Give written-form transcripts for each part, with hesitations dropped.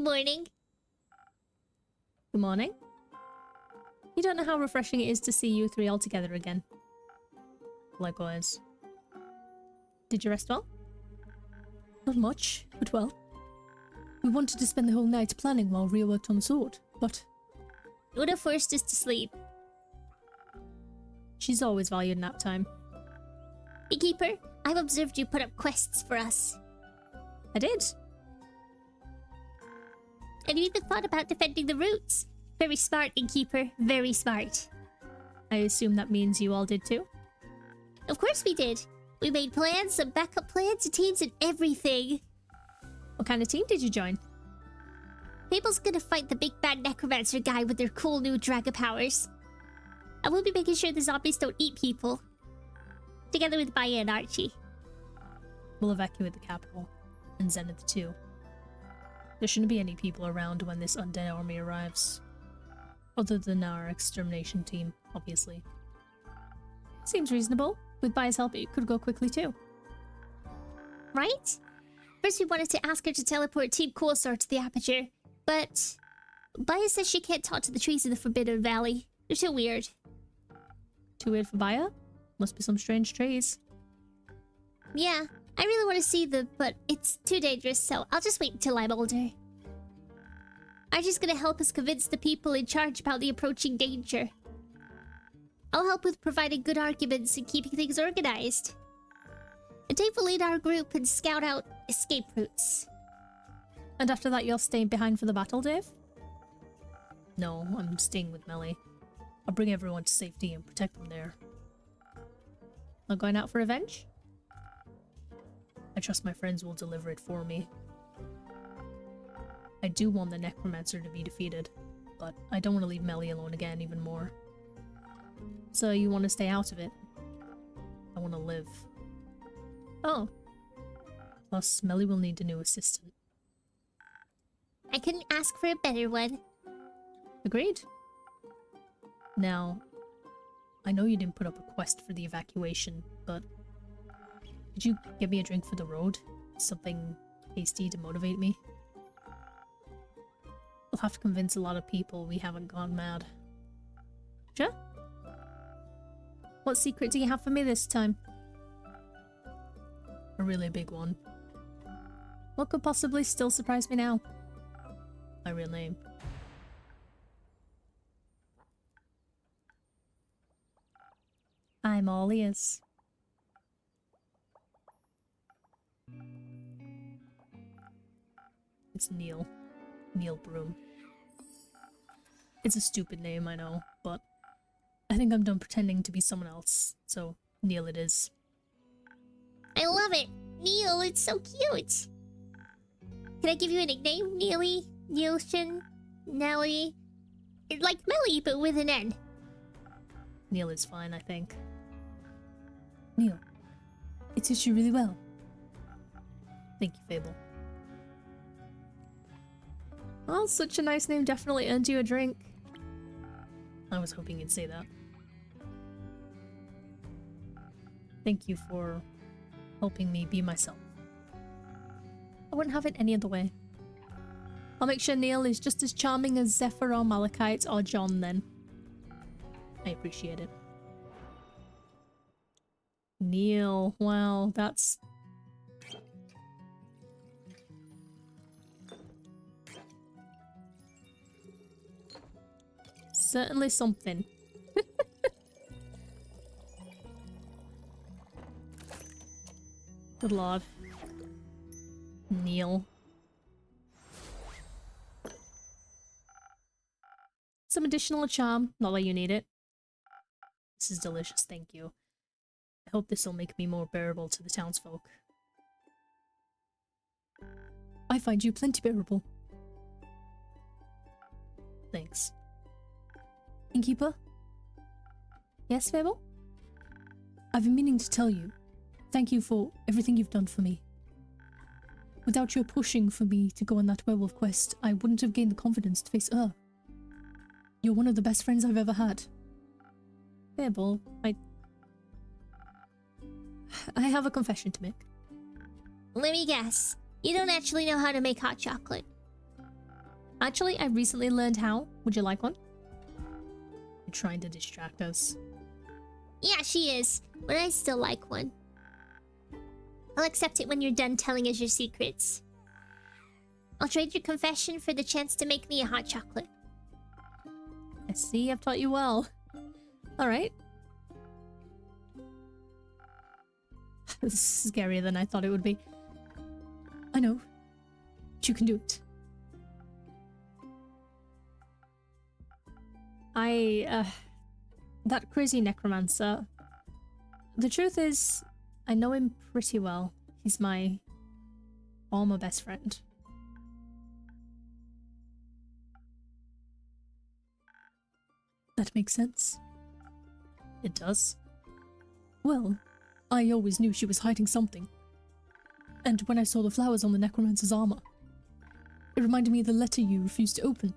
morning. Good morning. You don't know how refreshing it is to see you three all together again. Likewise. Did you rest well? Not much, but well. We wanted to spend the whole night planning while Ria worked on the sword, but... You would have forced us to sleep. She's always valued nap time. Beekeeper, I've observed you put up quests for us. I did. And you even thought about defending the roots. Very smart, Innkeeper. Very smart. I assume that means you all did too? Of course we did. We made plans, some backup plans, teams, and everything. What kind of team did you join? Fable's gonna fight the big bad necromancer guy with their cool new dragon powers. I will be making sure the zombies don't eat people. Together with Maya and Archie. We'll evacuate the capital, and Zenith too. There shouldn't be any people around when this undead army arrives. Other than our extermination team, obviously. Seems reasonable. With Baya's help, it could go quickly too. Right? First we wanted to ask her to teleport Team Coolstar to the Aperture, but... Baya says she can't talk to the trees in the Forbidden Valley. They're too weird. Too weird for Baya? Must be some strange trees. Yeah, I really want to see them, but it's too dangerous, so I'll just wait until I'm older. Archie's gonna help us convince the people in charge about the approaching danger. I'll help with providing good arguments and keeping things organized. And Dave will lead our group and scout out escape routes. And after that you'll stay behind for the battle, Dave? No, I'm staying with Melly. I'll bring everyone to safety and protect them there. Not going out for revenge? I trust my friends will deliver it for me. I do want the necromancer to be defeated, but I don't want to leave Melly alone again even more. So you want to stay out of it? I want to live. Oh. Plus, Melly will need a new assistant. I couldn't ask for a better one. Agreed. Now, I know you didn't put up a quest for the evacuation, but could you get me a drink for the road? Something tasty to motivate me? We'll have to convince a lot of people we haven't gone mad. Sure. What secret do you have for me this time? A really big one. What could possibly still surprise me now? My real name. I'm all ears. It's Neil. Neil Broom. It's a stupid name, I know, but I think I'm done pretending to be someone else, so Neil it is. I love it! Neil, it's so cute! Can I give you a nickname? Neely? Neilshin? Nelly? Like Melly, but with an N. Neil is fine, I think. Neil, it suits you really well. Thank you, Fable. Well, such a nice name definitely earned you a drink. I was hoping you'd say that. Thank you for helping me be myself. I wouldn't have it any other way. I'll make sure Neil is just as charming as Zephyr or Malachite or John then. I appreciate it. Neil, wow, that's... certainly something. Good lord. Neil. Some additional charm, not that you need it. This is delicious, thank you. I hope this will make me more bearable to the townsfolk. I find you plenty bearable. Thanks. Innkeeper? Yes, Fable? I've been meaning to tell you. Thank you for everything you've done for me. Without your pushing for me to go on that werewolf quest, I wouldn't have gained the confidence to face her. You're one of the best friends I've ever had. Fable, I have a confession to make. Let me guess. You don't actually know how to make hot chocolate. Actually, I recently learned how. Would you like one? You're trying to distract us. Yeah, she is. But I still like one. I'll accept it when you're done telling us your secrets. I'll trade your confession for the chance to make me a hot chocolate. I see, I've taught you well. Alright. This is scarier than I thought it would be. I know. But you can do it. That crazy necromancer. The truth is, I know him pretty well. He's my former best friend. That makes sense. It does. Well, I always knew she was hiding something. And when I saw the flowers on the necromancer's armor, it reminded me of the letter you refused to open.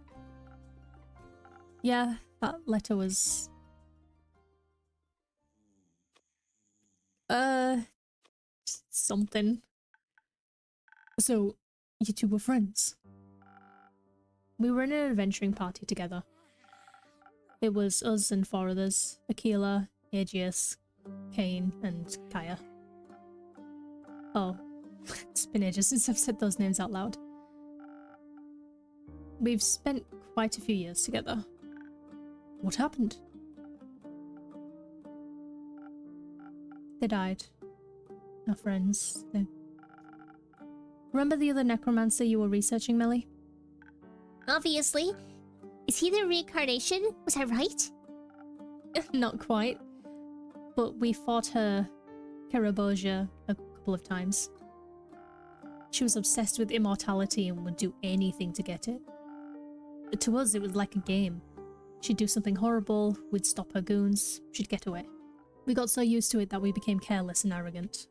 Yeah, that letter was... something. So, you two were friends? We were in an adventuring party together. It was us and 4 others. Aquila, Aegeus, Cain, and Kaya. Oh, it's been ages since I've said those names out loud. We've spent quite a few years together. What happened? They died. Our friends. Remember the other necromancer you were researching, Melly? Obviously. Is he the reincarnation? Was I right? Not quite. But we fought her, Karaboja, a couple of times. She was obsessed with immortality and would do anything to get it. To us, it was like a game. She'd do something horrible, we'd stop her goons, she'd get away. We got so used to it that we became careless and arrogant.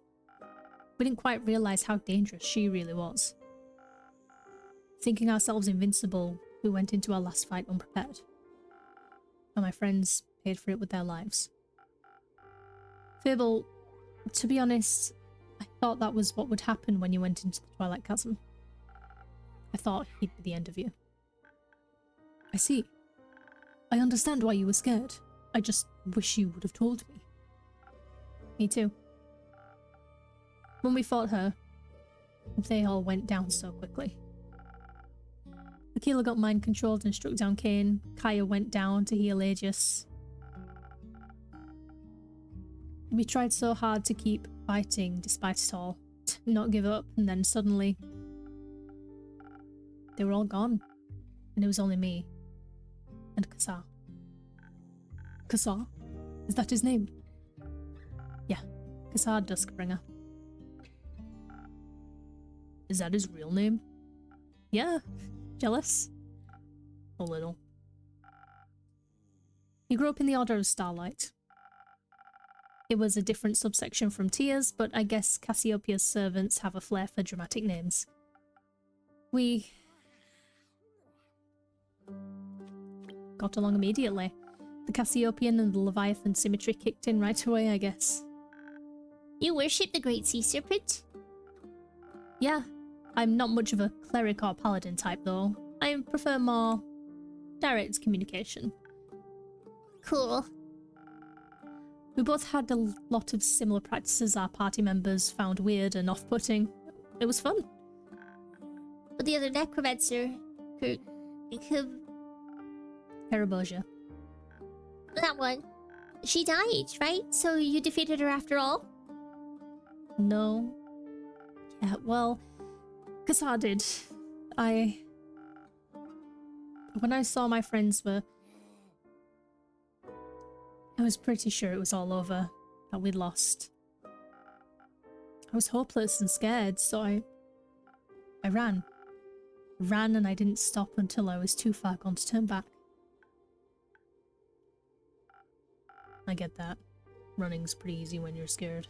We didn't quite realise how dangerous she really was. Thinking ourselves invincible, we went into our last fight unprepared. And my friends paid for it with their lives. Fable, to be honest, I thought that was what would happen when you went into the Twilight Chasm. I thought he'd be the end of you. I see. I understand why you were scared. I just wish you would have told me. Me too. When we fought her, they all went down so quickly. Aquila got mind controlled and struck down Cain. Kaya went down to heal Aegis. We tried so hard to keep fighting despite it all, to not give up, and then suddenly they were all gone, and it was only me and Kassar. Kassar? Is that his name? Yeah, Kassar Duskbringer. Is that his real name? Yeah. Jealous? A little. He grew up in the Order of Starlight. It was a different subsection from Tears, but I guess Cassiopeia's servants have a flair for dramatic names. We got along immediately. The Cassiopeian and the Leviathan symmetry kicked in right away, I guess. You worship the Great Sea Serpent? Yeah. I'm not much of a cleric or paladin type, though. I prefer more direct communication. Cool. We both had a lot of similar practices our party members found weird and off-putting. It was fun. But the other necromancer... Karaboja. That one. She died, right? So you defeated her after all? No. Yeah, well... Kassar did. When I saw my friends were... I was pretty sure it was all over, that we'd lost. I was hopeless and scared, so I ran. Ran and I didn't stop until I was too far gone to turn back. I get that. Running's pretty easy when you're scared.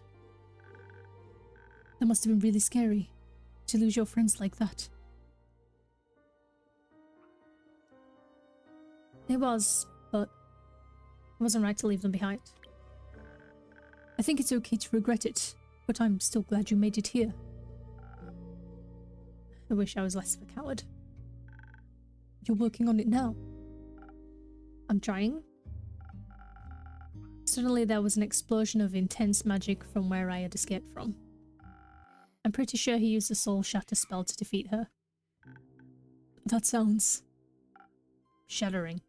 That must have been really scary, to lose your friends like that. It was, but it wasn't right to leave them behind. I think it's okay to regret it, but I'm still glad you made it here. I wish I was less of a coward. You're working on it now? I'm trying. Suddenly there was an explosion of intense magic from where I had escaped from. I'm pretty sure he used a soul shatter spell to defeat her. That sounds... shattering.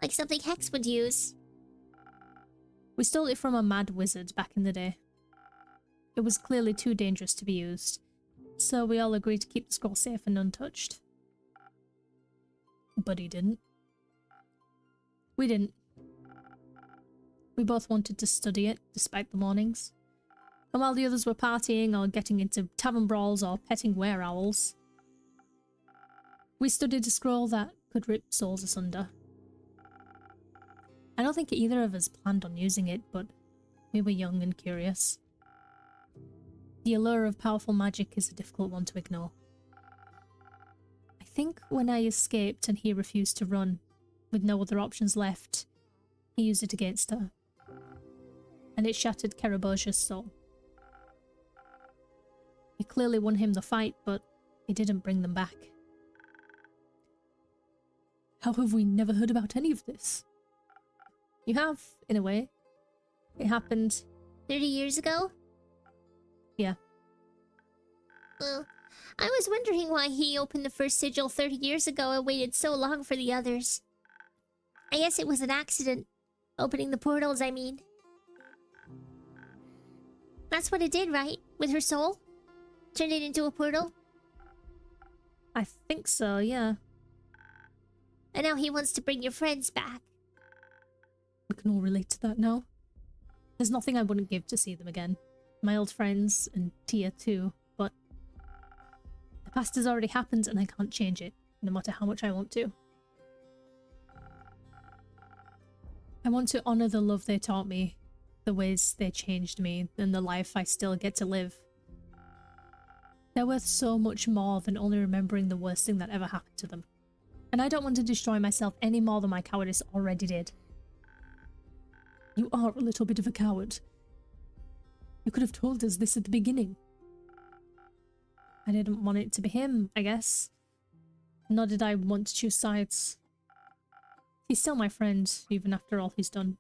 Like something Hex would use. We stole it from a mad wizard back in the day. It was clearly too dangerous to be used, so we all agreed to keep the scroll safe and untouched. But he didn't. We didn't. We both wanted to study it, despite the warnings. And while the others were partying or getting into tavern brawls or petting were-owls, we studied a scroll that could rip souls asunder. I don't think either of us planned on using it, but we were young and curious. The allure of powerful magic is a difficult one to ignore. I think when I escaped and he refused to run, with no other options left, he used it against her. And it shattered Kerabosia's soul. It clearly won him the fight, but it didn't bring them back. How have we never heard about any of this? You have, in a way. It happened... 30 years ago? Yeah. Well, I was wondering why he opened the first sigil 30 years ago and waited so long for the others. I guess it was an accident. Opening the portals, I mean. That's what it did, right? With her soul? Turned it into a portal? I think so, yeah. And now he wants to bring your friends back. We can all relate to that now. There's nothing I wouldn't give to see them again. My old friends, and Tia too, but... the past has already happened and I can't change it, no matter how much I want to. I want to honour the love they taught me, the ways they changed me, and the life I still get to live. They're worth so much more than only remembering the worst thing that ever happened to them. And I don't want to destroy myself any more than my cowardice already did. You are a little bit of a coward. You could have told us this at the beginning. I didn't want it to be him, I guess. Nor did I want to choose sides. He's still my friend, even after all he's done.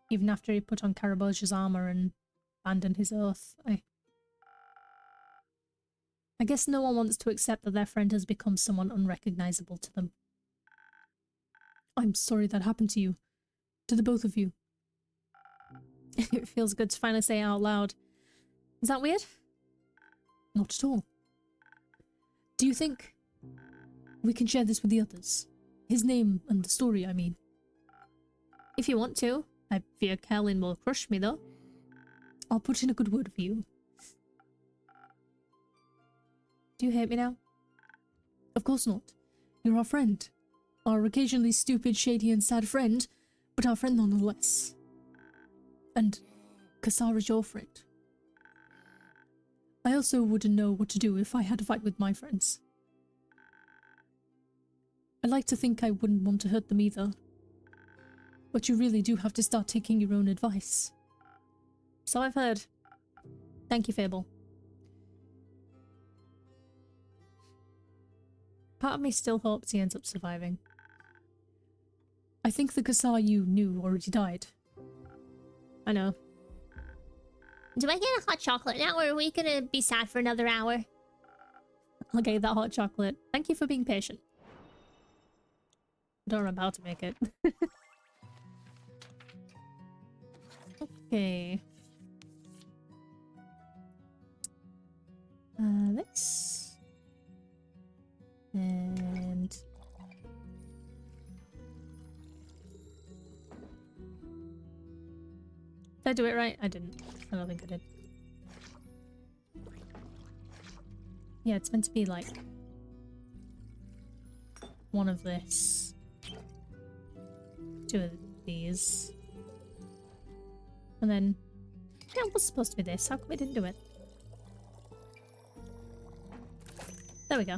Even after he put on Kerabosia's armor and abandoned his oath, I guess no one wants to accept that their friend has become someone unrecognizable to them. I'm sorry that happened to you. To the both of you. It feels good to finally say it out loud. Is that weird? Not at all. Do you think we can share this with the others? His name and the story, I mean. If you want to. I fear Kerlin will crush me, though. I'll put in a good word for you. Do you hate me now? Of course not. You're our friend. Our occasionally stupid, shady and sad friend, but our friend nonetheless. And Cassara's your friend. I also wouldn't know what to do if I had to fight with my friends. I like to think I wouldn't want to hurt them either. But you really do have to start taking your own advice. So I've heard. Thank you, Fable. Part of me still hopes he ends up surviving. I think the Cassar you knew already died. I know. Do I get a hot chocolate now, or are we gonna be sad for another hour? I'll get that hot chocolate. Thank you for being patient. I don't remember how to make it. Okay. This. And... did I do it right? I didn't. I don't think I did. Yeah, it's meant to be like... one of this. Two of these. And then... yeah, it was supposed to be this. How come we didn't do it? There we go.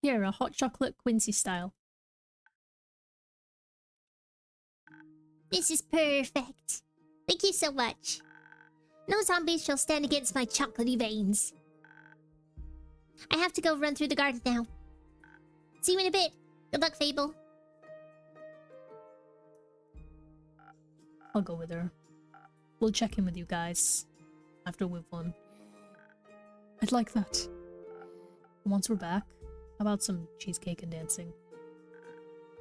Here, a hot chocolate Quincy style. This is perfect. Thank you so much. No zombies shall stand against my chocolatey veins. I have to go run through the garden now. See you in a bit. Good luck, Fable. I'll go with her. We'll check in with you guys after we've won. I'd like that. Once we're back, how about some cheesecake and dancing?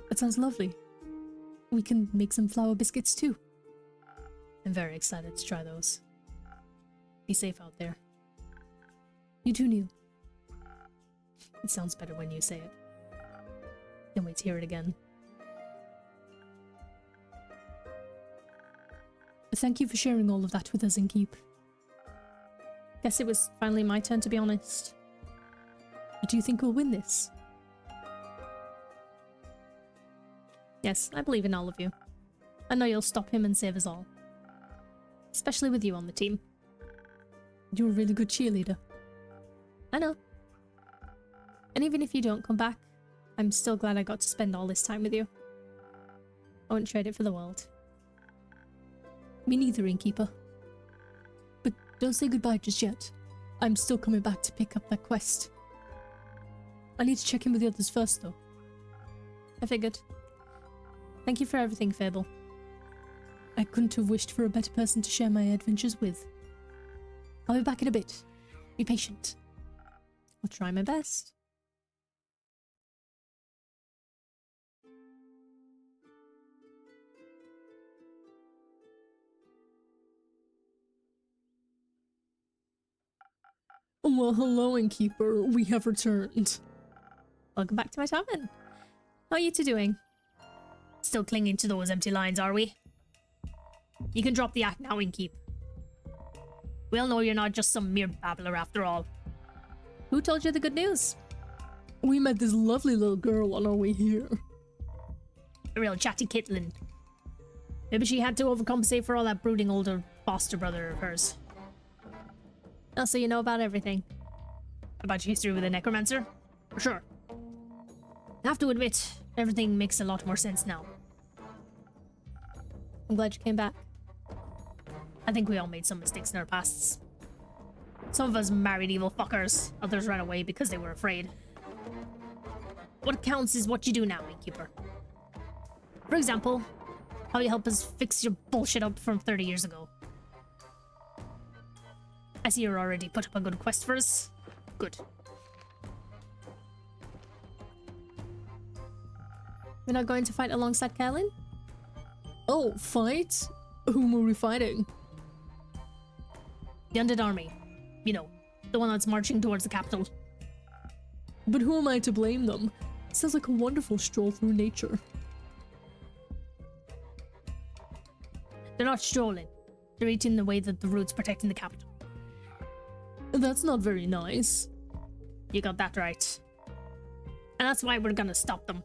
That sounds lovely. We can make some flour biscuits too. I'm very excited to try those. Be safe out there. You too, Neil. It sounds better when you say it. Can't wait to hear it again. Thank you for sharing all of that with us, Inkeep. Guess it was finally my turn, to be honest. Do you think we'll win this? Yes, I believe in all of you. I know you'll stop him and save us all. Especially with you on the team. You're a really good cheerleader. I know. And even if you don't come back, I'm still glad I got to spend all this time with you. I wouldn't trade it for the world. Me neither, Innkeeper. But don't say goodbye just yet. I'm still coming back to pick up that quest. I need to check in with the others first, though. I figured. Thank you for everything, Fable. I couldn't have wished for a better person to share my adventures with. I'll be back in a bit. Be patient. I'll try my best. Well, hello, Innkeeper. We have returned. Welcome back to my tavern. How are you two doing? Still clinging to those empty lines, are we? You can drop the act now, Innkeep. We all know you're not just some mere babbler after all. Who told you the good news? We met this lovely little girl on our way here. A real chatty kitlin. Maybe she had to overcompensate for all that brooding older foster brother of hers. Oh, so you know about everything. About your history with a necromancer? For sure. I have to admit, everything makes a lot more sense now. I'm glad you came back. I think we all made some mistakes in our pasts. Some of us married evil fuckers, others ran away because they were afraid. What counts is what you do now, Innkeeper. For example, how you help us fix your bullshit up from 30 years ago. I see you're already put up a good quest for us. Good. We're not going to fight alongside Kaelin? Oh, fight? Whom are we fighting? The Undead Army. You know, the one that's marching towards the capital. But who am I to blame them? Sounds like a wonderful stroll through nature. They're not strolling. They're eating the way that the root's protecting the capital. That's not very nice. You got that right. And that's why we're gonna stop them.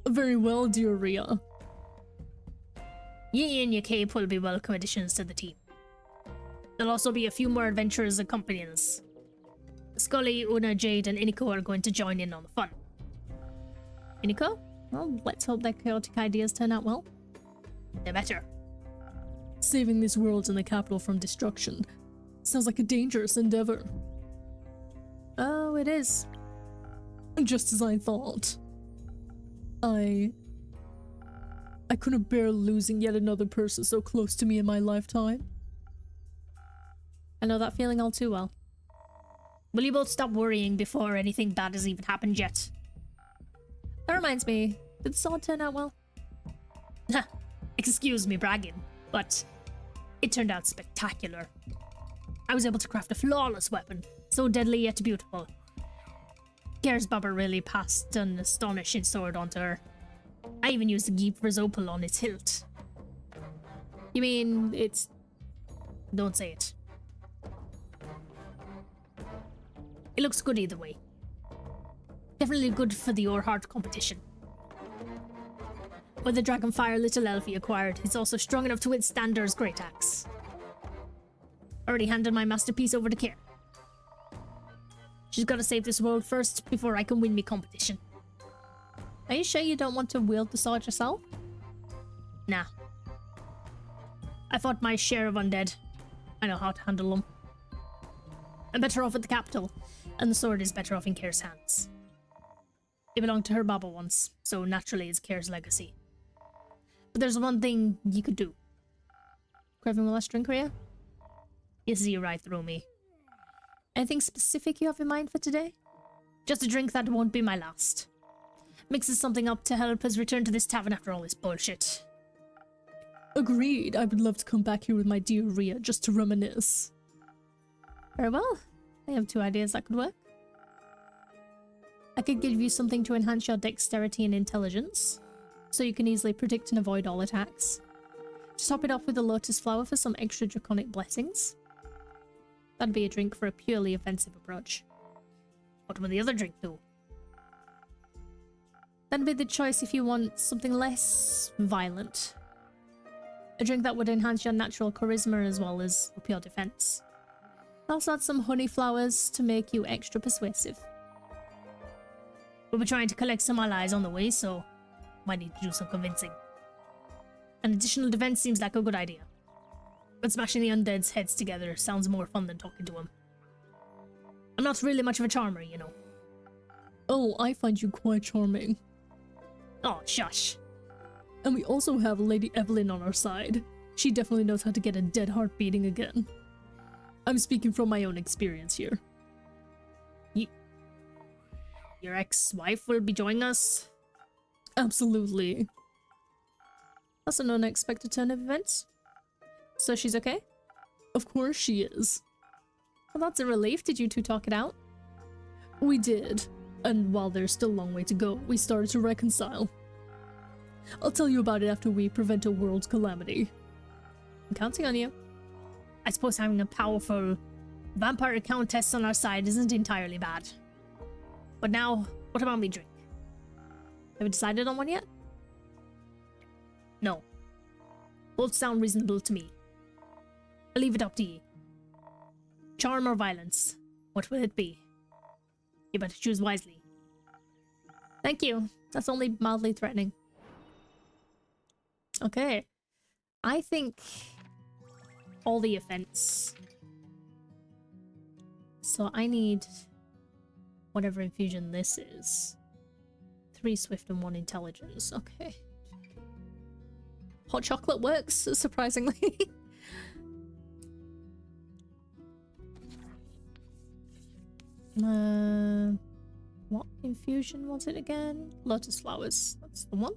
Very well, dear Rhea. Ye and your cape will be welcome additions to the team. There'll also be a few more adventurers accompanying us. Scully, Una, Jade, and Iniko are going to join in on the fun. Iniko? Well, let's hope that chaotic ideas turn out well. They better. Saving this world and the capital from destruction sounds like a dangerous endeavor. Oh, it is. Just as I thought. I couldn't bear losing yet another person so close to me in my lifetime. I know that feeling all too well. Will you both stop worrying before anything bad has even happened yet? That reminds me, did the sword turn out well? Excuse me bragging, but it turned out spectacular. I was able to craft a flawless weapon, so deadly yet beautiful. Gare's Baba really passed an astonishing sword onto her. I even used the Geeper's opal on its hilt. You mean it's... Don't say it. It looks good either way. Definitely good for the Orhart competition. With the Dragonfire little elf he acquired, he's also strong enough to withstand Dur's great axe. Already handed my masterpiece over to Care. She's gotta save this world first before I can win me competition. Are you sure you don't want to wield the sword yourself? Nah. I fought my share of undead. I know how to handle them. I'm better off at the capital, and the sword is better off in Kair's hands. It belonged to her Baba once, so naturally it's Kair's legacy. But there's one thing you could do. Craving one last drink, Rhea? You see right through me. Anything specific you have in mind for today? Just a drink that won't be my last. Mixes something up to help us return to this tavern after all this bullshit. Agreed. I would love to come back here with my dear Rhea just to reminisce. Very well. I have 2 ideas that could work. I could give you something to enhance your dexterity and intelligence, so you can easily predict and avoid all attacks. Just top it off with a lotus flower for some extra draconic blessings. That'd be a drink for a purely offensive approach. What would the other drink do? That'd be the choice if you want something less violent. A drink that would enhance your natural charisma as well as up your defense. Also add some honey flowers to make you extra persuasive. We'll be trying to collect some allies on the way, so might need to do some convincing. An additional defense seems like a good idea. But smashing the undead's heads together sounds more fun than talking to them. I'm not really much of a charmer, you know. Oh, I find you quite charming. Oh, shush. And we also have Lady Evelyn on our side. She definitely knows how to get a dead heart beating again. I'm speaking from my own experience here. Your ex-wife will be joining us? Absolutely. That's an unexpected turn of events. So she's okay? Of course she is. Well, that's a relief. Did you two talk it out? We did. And while there's still a long way to go, we started to reconcile. I'll tell you about it after we prevent a world's calamity. I'm counting on you. I suppose having a powerful vampire countess on our side isn't entirely bad. But now, what about me drink? Have you decided on one yet? No. Both sound reasonable to me. I'll leave it up to you. Charm or violence? What will it be? You better choose wisely. Thank you. That's only mildly threatening. Okay. I think all the offense. So I need whatever infusion this is. 3 swift and 1 intelligence. Okay. Hot chocolate works, surprisingly. What infusion was it again? Lotus flowers. That's the one.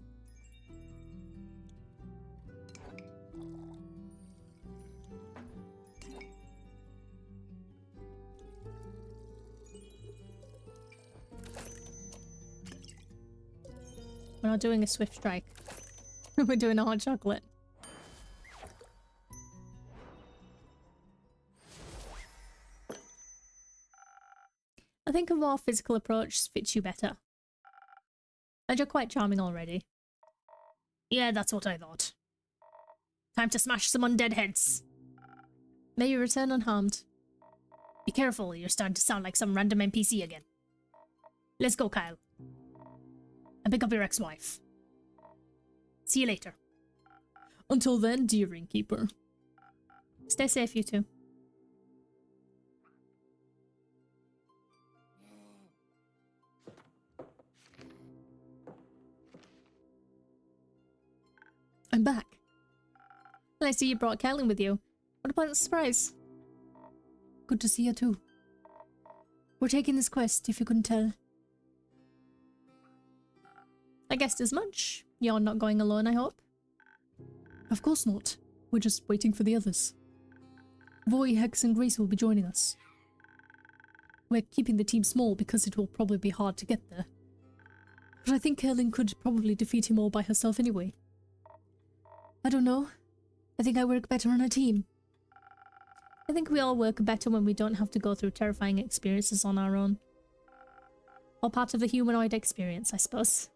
We're not doing a swift strike. We're doing a hot chocolate. I think a more physical approach fits you better. And you're quite charming already. Yeah, that's what I thought. Time to smash some undead heads. May you return unharmed. Be careful, you're starting to sound like some random NPC again. Let's go, Kyle. And pick up your ex-wife. See you later. Until then, dear innkeeper. Stay safe, you two. I'm back. And I see you brought Caitlin with you. What a pleasant surprise. Good to see you too. We're taking this quest, if you couldn't tell. I guessed as much. You're not going alone, I hope? Of course not. We're just waiting for the others. Voy, Hex and Grace will be joining us. We're keeping the team small because it will probably be hard to get there. But I think Caitlin could probably defeat him all by herself anyway. I don't know. I think I work better on a team. I think we all work better when we don't have to go through terrifying experiences on our own. All part of the humanoid experience, I suppose.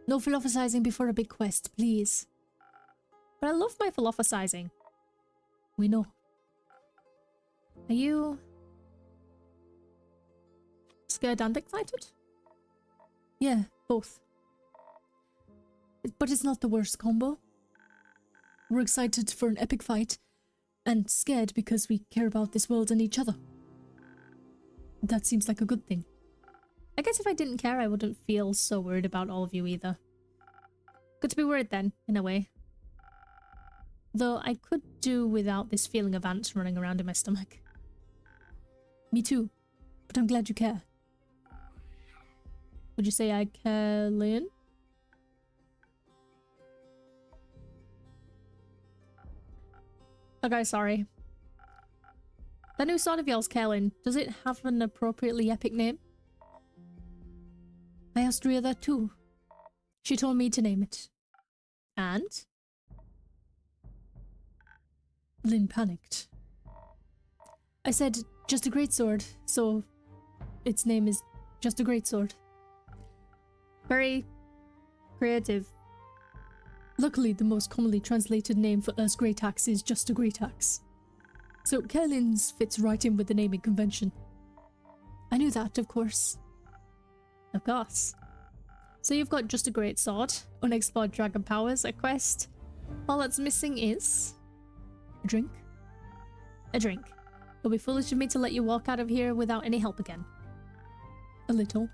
No philosophizing before a big quest, please. But I love my philosophizing. We know. Are you scared and excited? Yeah, both. But it's not the worst combo. We're excited for an epic fight, and scared because we care about this world and each other. That seems like a good thing. I guess if I didn't care, I wouldn't feel so worried about all of you either. Good to be worried then, in a way. Though I could do without this feeling of ants running around in my stomach. Me too, but I'm glad you care. Would you say I care, Lynn? Okay, sorry. That new sword of yours, Kaelin, does it have an appropriately epic name? I asked Rhea that too. She told me to name it. And? Lynn panicked. I said, just a great sword, so its name is just a great sword. Very creative. Luckily, the most commonly translated name for Earth's great axe is just a great axe. So Kaelin's fits right in with the naming convention. I knew that, of course. Of course. So you've got just a great sword, unexplored dragon powers, a quest. All that's missing is... a drink? A drink. It'll be foolish of me to let you walk out of here without any help again. A little.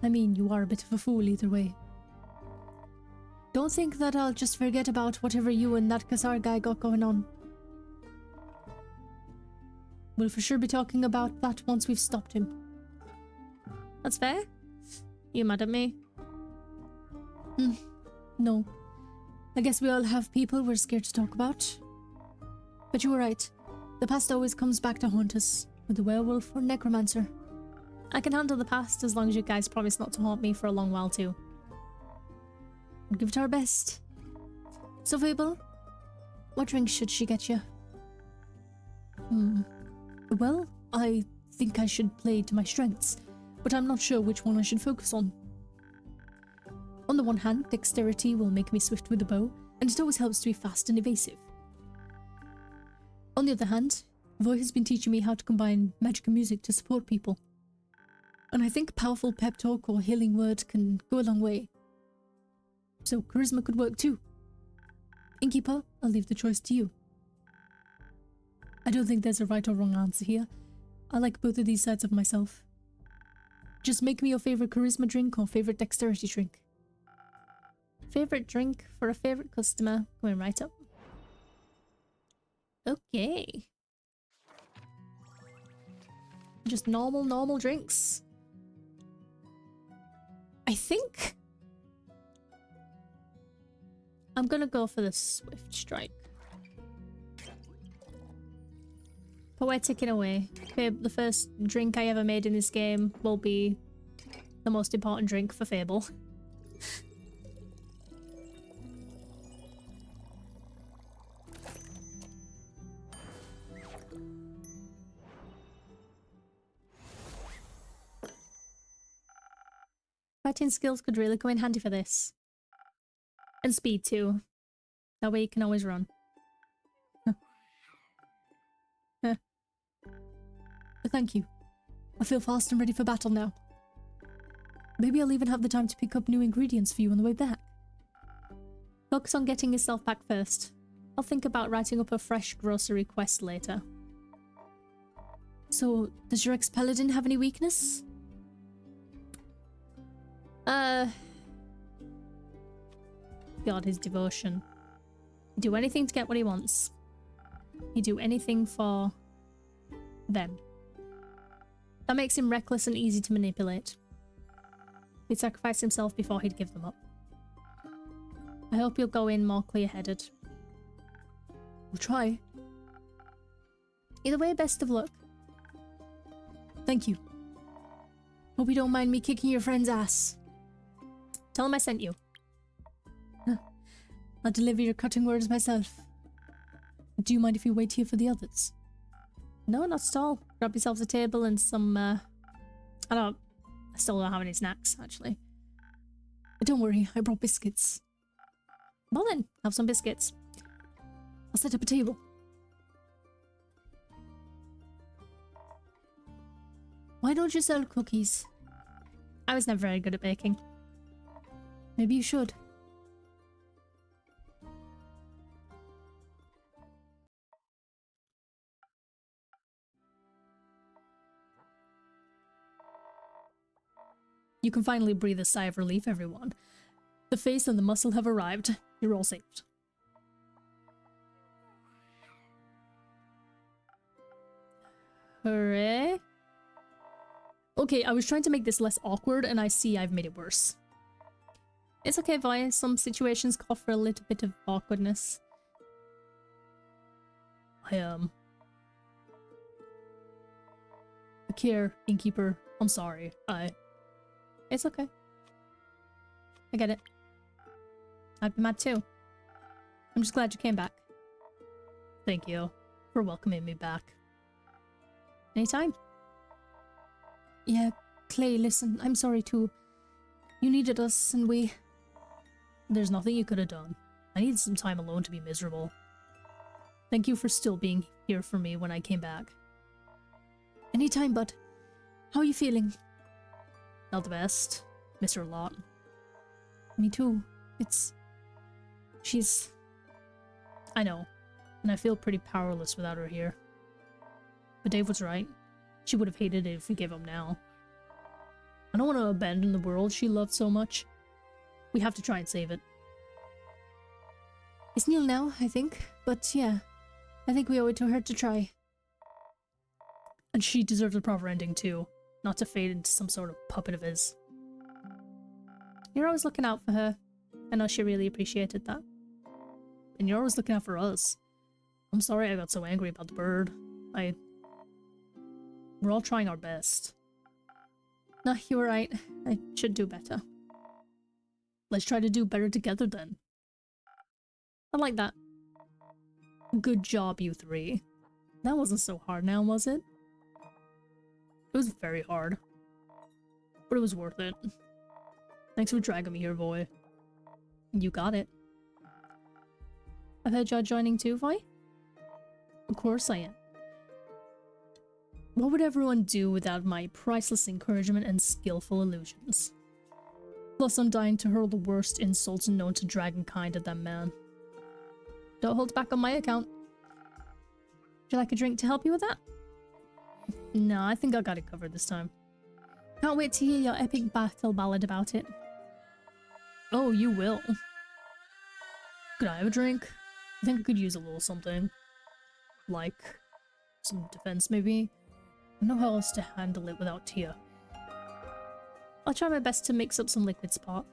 I mean, you are a bit of a fool either way. Don't think that I'll just forget about whatever you and that Kassar guy got going on. We'll for sure be talking about that once we've stopped him. That's fair. You mad at me? No. I guess we all have people we're scared to talk about. But you were right. The past always comes back to haunt us, with a werewolf or necromancer. I can handle the past as long as you guys promise not to haunt me for a long while too. We'll give it our best. So Fable, what drink should she get you? Well, I think I should play to my strengths, but I'm not sure which one I should focus on. On the one hand, dexterity will make me swift with the bow, and it always helps to be fast and evasive. On the other hand, Voy has been teaching me how to combine magic and music to support people. And I think a powerful pep talk or healing word can go a long way. So charisma could work too. Innkeeper, I'll leave the choice to you. I don't think there's a right or wrong answer here. I like both of these sides of myself. Just make me your favorite charisma drink or favorite dexterity drink. Favorite drink for a favorite customer. Going right up. Okay. Just normal drinks. I think I'm gonna go for the Swift Strike. Poetic in a way. The first drink I ever made in this game will be the most important drink for Fable. Fighting skills could really come in handy for this. And speed too. That way you can always run. Thank you. I feel fast and ready for battle now. Maybe I'll even have the time to pick up new ingredients for you on the way back. Focus on getting yourself back first. I'll think about writing up a fresh grocery quest later. So, does your ex-paladin have any weakness? God, his devotion. He'd do anything to get what he wants. He'd do anything for them. That makes him reckless and easy to manipulate. He'd sacrifice himself before he'd give them up. I hope you'll go in more clear-headed. We'll try. Either way, best of luck. Thank you. Hope you don't mind me kicking your friend's ass. Tell him I sent you. I'll deliver your cutting words myself. Do you mind if we wait here for the others? No, not at all. Grab yourselves a table and some, I still don't have any snacks, actually. Don't worry, I brought biscuits. Well then, have some biscuits. I'll set up a table. Why don't you sell cookies? I was never very good at baking. Maybe you should. You can finally breathe a sigh of relief, everyone. The face and the muscle have arrived. You're all saved. Hooray. Okay, I was trying to make this less awkward, and I see I've made it worse. It's okay, Vi. Some situations call for a little bit of awkwardness. Akir, innkeeper, I'm sorry. It's okay. I get it. I'd be mad too. I'm just glad you came back. Thank you for welcoming me back. Anytime. Yeah, Clay, listen, I'm sorry too. You needed us, and we... There's nothing you could have done. I needed some time alone to be miserable. Thank you for still being here for me when I came back. Anytime, bud. How are you feeling? Not the best. Miss her a lot. Me too. She's... I know. And I feel pretty powerless without her here. But Dave was right. She would have hated it if we gave up now. I don't want to abandon the world she loved so much. We have to try and save it. It's Neil now, I think. But yeah, I think we owe it to her to try. And she deserves a proper ending too. Not to fade into some sort of puppet of his. You're always looking out for her. I know she really appreciated that. And you're always looking out for us. I'm sorry I got so angry about the bird. We're all trying our best. No, you were right. I should do better. Let's try to do better together then. I like that. Good job, you three. That wasn't so hard now, was it? It was very hard. But it was worth it. Thanks for dragging me here, boy. You got it. I heard you're joining too, Vi? Of course I am. What would everyone do without my priceless encouragement and skillful illusions? Plus, I'm dying to hurl the worst insults known to dragonkind at that man. Don't hold back on my account. Would you like a drink to help you with that? No, I think I got it covered this time. Can't wait to hear your epic battle ballad about it. Oh, you will. Could I have a drink? I think I could use a little something. Like some defense, maybe? I don't know how else to handle it without Tia. I'll try my best to mix up some liquid spot.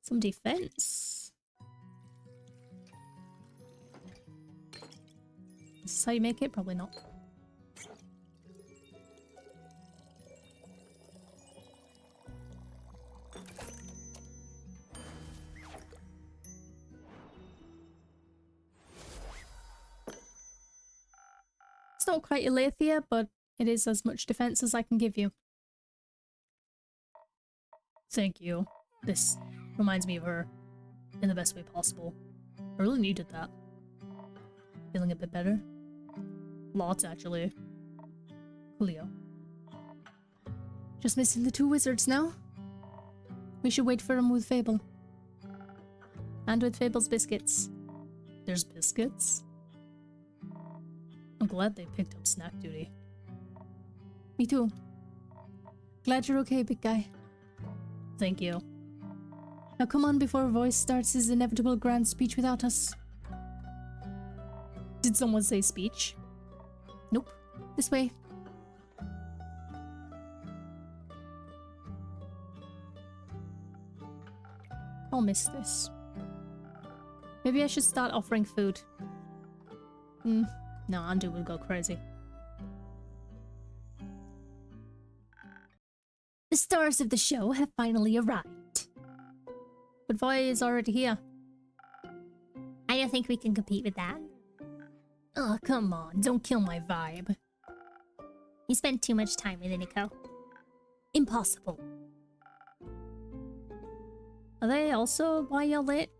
Some defense. Is this how you make it? Probably not. It's not quite Aletheia, but it is as much defense as I can give you. Thank you. This reminds me of her in the best way possible. I really needed that. Feeling a bit better? Lots, actually. Coolio. Just missing the two wizards now. We should wait for them with Fable. And with Fable's biscuits. There's biscuits? I'm glad they picked up snack duty. Me too. Glad you're okay, big guy. Thank you. Now come on before Voice starts his inevitable grand speech without us. Did someone say speech? Nope. This way. I'll miss this. Maybe I should start offering food. No, Andu would go crazy. The stars of the show have finally arrived. But Vi is already here. I don't think we can compete with that. Oh, come on, don't kill my vibe. You spent too much time with Iniko. Impossible. Are they also why you're late?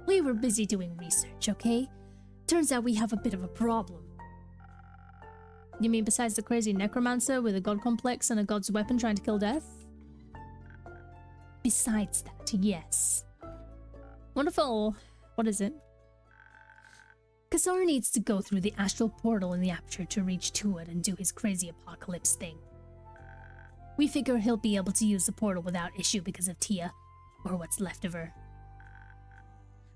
We were busy doing research, okay? Turns out we have a bit of a problem. You mean besides the crazy necromancer with a god complex and a god's weapon trying to kill death? Besides that, yes. Wonderful. What is it? Kassar needs to go through the astral portal in the aperture to reach to it and do his crazy apocalypse thing. We figure he'll be able to use the portal without issue because of Tia, or what's left of her.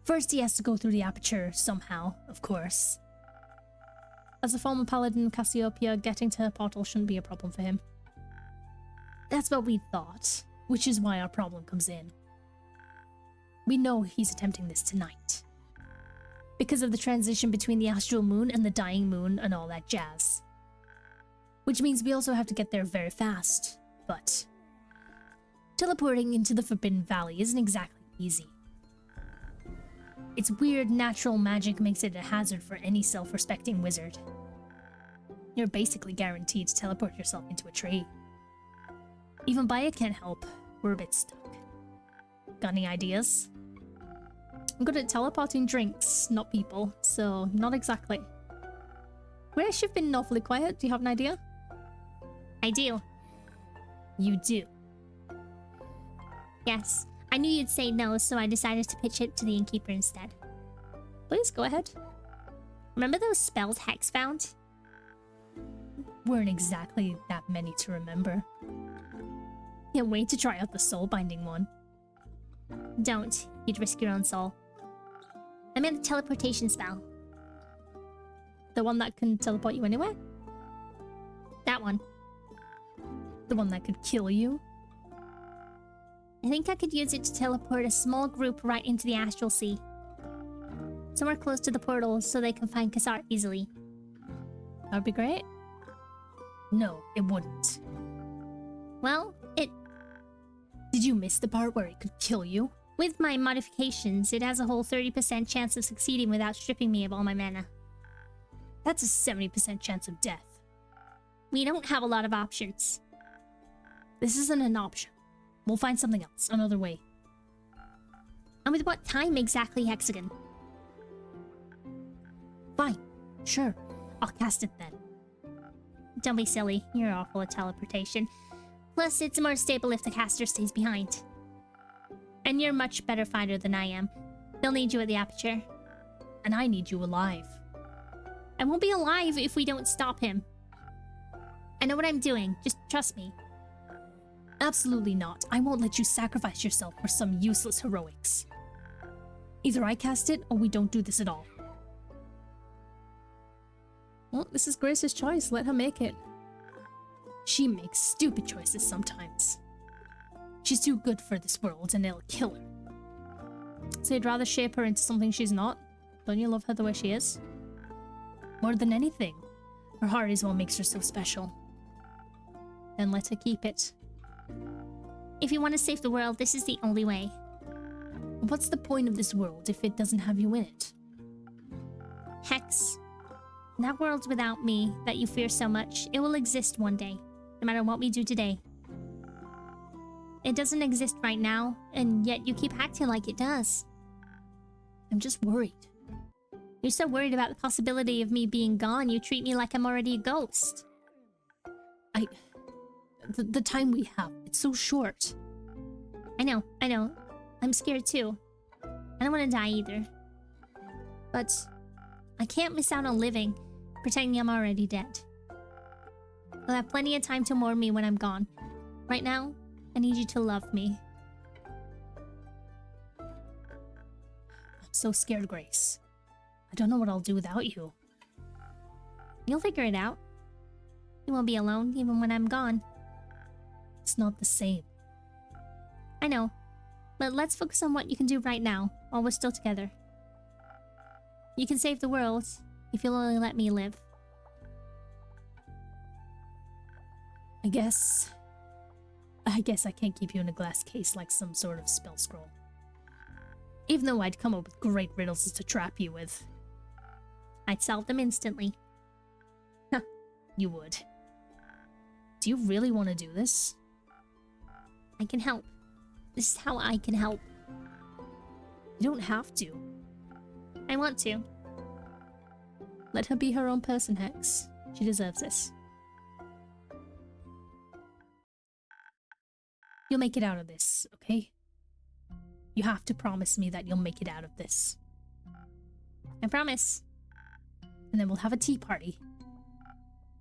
First, he has to go through the aperture somehow, of course. As a former paladin of Cassiopeia, getting to her portal shouldn't be a problem for him. That's what we thought, which is why our problem comes in. We know he's attempting this tonight, because of the transition between the astral moon and the dying moon and all that jazz. Which means we also have to get there very fast, but teleporting into the Forbidden Valley isn't exactly easy. Its weird natural magic makes it a hazard for any self-respecting wizard. You're basically guaranteed to teleport yourself into a tree. Even Baya can't help. We're a bit stuck. Got any ideas? I'm good at teleporting drinks, not people, so not exactly. Wish you've been awfully quiet. Do you have an idea? I do. You do? Yes. I knew you'd say no, so I decided to pitch it to the innkeeper instead. Please, go ahead. Remember those spells Hex found? Weren't exactly that many to remember. Can't wait to try out the soul-binding one. Don't. You'd risk your own soul. I meant the teleportation spell. The one that can teleport you anywhere? That one. The one that could kill you? I think I could use it to teleport a small group right into the Astral Sea. Somewhere close to the portal so they can find Kassar easily. That would be great. No, it wouldn't. Well, it... Did you miss the part where it could kill you? With my modifications, it has a whole 30% chance of succeeding without stripping me of all my mana. That's a 70% chance of death. We don't have a lot of options. This isn't an option. We'll find something else, another way. And with what time exactly, Hexagon? Fine. Sure. I'll cast it then. Don't be silly. You're awful at teleportation. Plus, it's more stable if the caster stays behind. And you're a much better fighter than I am. They'll need you at the aperture. And I need you alive. I won't be alive if we don't stop him. I know what I'm doing. Just trust me. Absolutely not. I won't let you sacrifice yourself for some useless heroics. Either I cast it, or we don't do this at all. Well, this is Grace's choice. Let her make it. She makes stupid choices sometimes. She's too good for this world, and it'll kill her. So you'd rather shape her into something she's not? Don't you love her the way she is? More than anything, her heart is what makes her so special. Then let her keep it. If you want to save the world, this is the only way. What's the point of this world if it doesn't have you in it? Hex. That world without me, that you fear so much, it will exist one day, no matter what we do today. It doesn't exist right now, and yet you keep acting like it does. I'm just worried. You're so worried about the possibility of me being gone, you treat me like I'm already a ghost. The time we have, it's so short. I know. I'm scared too. I don't want to die either. But I can't miss out on living, pretending I'm already dead. You'll have plenty of time to mourn me when I'm gone. Right now, I need you to love me. I'm so scared, Grace. I don't know what I'll do without you. You'll figure it out. You won't be alone, even when I'm gone. It's not the same. I know. But let's focus on what you can do right now, while we're still together. You can save the world, if you'll only let me live. I guess I can't keep you in a glass case like some sort of spell scroll. Even though I'd come up with great riddles to trap you with. I'd solve them instantly. You would. Do you really want to do this? I can help. This is how I can help. You don't have to. I want to. Let her be her own person, Hex. She deserves this. You'll make it out of this, okay? You have to promise me that you'll make it out of this. I promise. And then we'll have a tea party.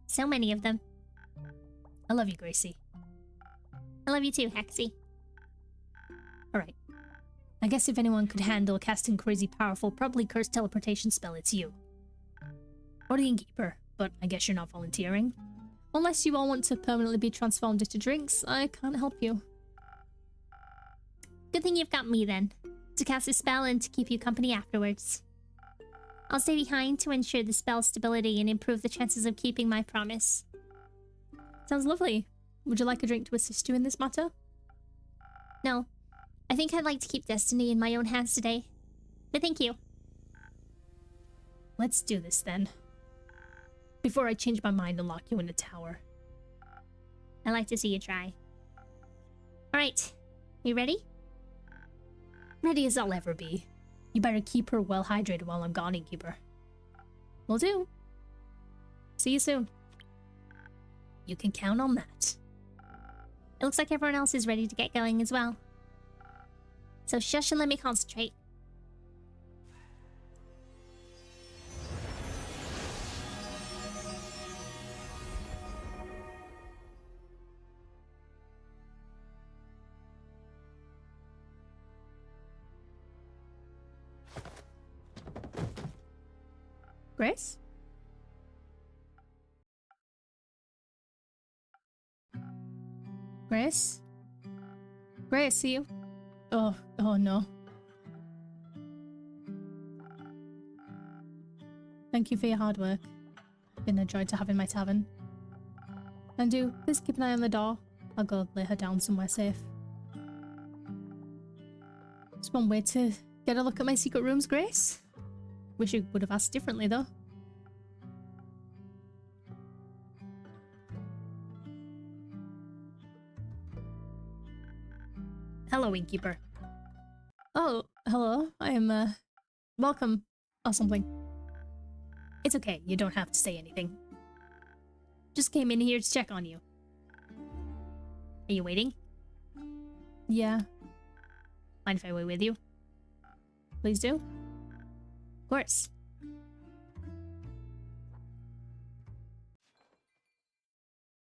So many of them. I love you, Gracie. love you too, Hexy. Alright. I guess if anyone could handle casting crazy powerful, probably cursed teleportation spell, it's you. Or the innkeeper, but I guess you're not volunteering. Unless you all want to permanently be transformed into drinks, I can't help you. Good thing you've got me then, to cast a spell and to keep you company afterwards. I'll stay behind to ensure the spell's stability and improve the chances of keeping my promise. Sounds lovely. Would you like a drink to assist you in this matter? No. I think I'd like to keep destiny in my own hands today. But thank you. Let's do this then. Before I change my mind and lock you in a tower. I'd like to see you try. Alright. You ready? Ready as I'll ever be. You better keep her well hydrated while I'm gone, innkeeper. Will do. See you soon. You can count on that. It looks like everyone else is ready to get going as well. So shush and let me concentrate. Grace? Grace? Grace, see you? Oh no. Thank you for your hard work. Been a joy to have in my tavern. And do please keep an eye on the door. I'll go lay her down somewhere safe. Just one way to get a look at my secret rooms, Grace. Wish you would have asked differently though. Hello, innkeeper. Oh, hello. I'm, welcome. Or something. It's okay, you don't have to say anything. Just came in here to check on you. Are you waiting? Yeah. Mind if I wait with you? Please do. Of course.